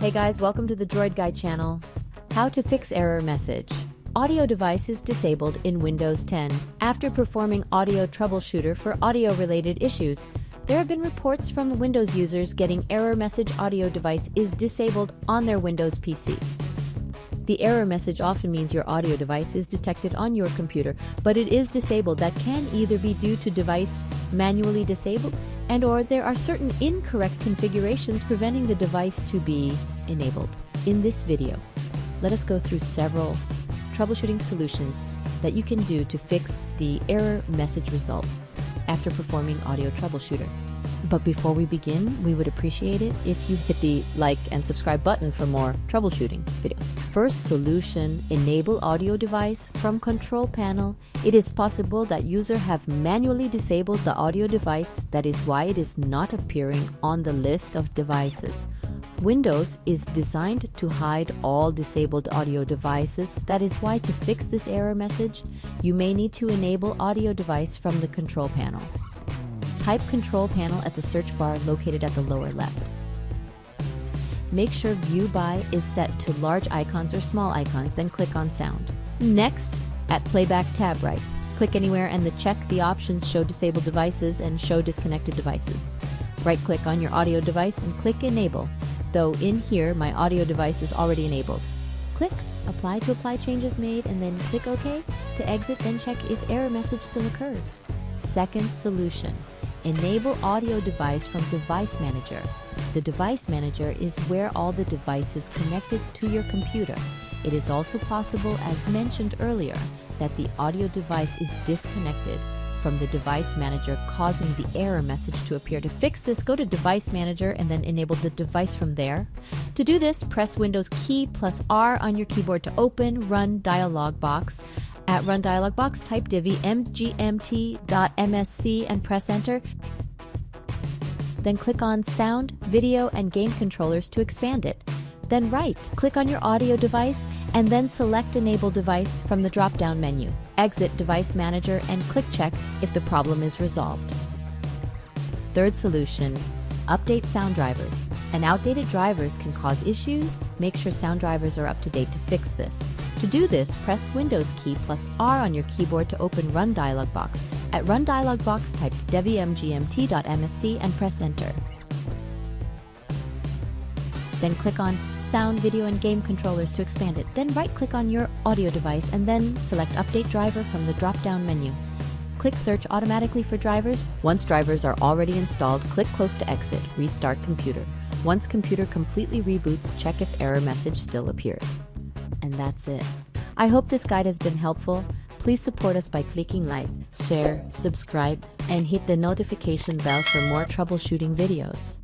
Hey guys, welcome to the Droid Guy channel. How to fix error message. Audio device is disabled in Windows 10. After performing audio troubleshooter for audio-related issues, there have been reports from Windows users getting error message audio device is disabled on their Windows PC. The error message often means your audio device is detected on your computer, but it is disabled. That can either be due to device manually disabled and/or there are certain incorrect configurations preventing the device to be enabled. In this video, let us go through several troubleshooting solutions that you can do to fix the error message result after performing audio troubleshooter. But before we begin, we would appreciate it if you hit the like and subscribe button for more troubleshooting videos. First solution, enable audio device from control panel. It is possible that user have manually disabled the audio device. That is why it is not appearing on the list of devices. Windows is designed to hide all disabled audio devices. That is why to fix this error message, you may need to enable audio device from the control panel. Type control panel at the search bar located at the lower left. Make sure view by is set to large icons or small icons, then click on sound. Next, at playback tab right, click anywhere and check the options show disabled devices and show disconnected devices. Right click on your audio device and click enable, though in here my audio device is already enabled. Click apply to apply changes made and then click OK to exit, then check if error message still occurs. Second solution, enable audio device from device manager. The device manager is where all the devices connected to your computer. It is also possible, as mentioned earlier, that the audio device is disconnected from the device manager, causing the error message to appear. To fix this, go to device manager and then enable the device from there. To do this, press Windows key plus R on your keyboard to open Run dialog box. At Run dialog box, type divi mgmt.msc and press enter. Then click on Sound, Video, and Game Controllers to expand it. Then right-click on your audio device and then select Enable Device from the drop-down menu. Exit Device Manager and click Check if the problem is resolved. Third solution, update sound drivers. And outdated drivers can cause issues. Make sure sound drivers are up to date to fix this. To do this, press Windows key plus R on your keyboard to open Run dialog box. At Run dialog box, type divi mgmt.msc and press enter. Then click on Sound, Video, and Game Controllers to expand it. Then right-click on your audio device and then select Update Driver from the drop-down menu. Click Search automatically for drivers. Once drivers are already installed, click Close to exit. Restart computer. Once computer completely reboots, check if error message still appears. And that's it. I hope this guide has been helpful. Please support us by clicking like, share, subscribe, and hit the notification bell for more troubleshooting videos.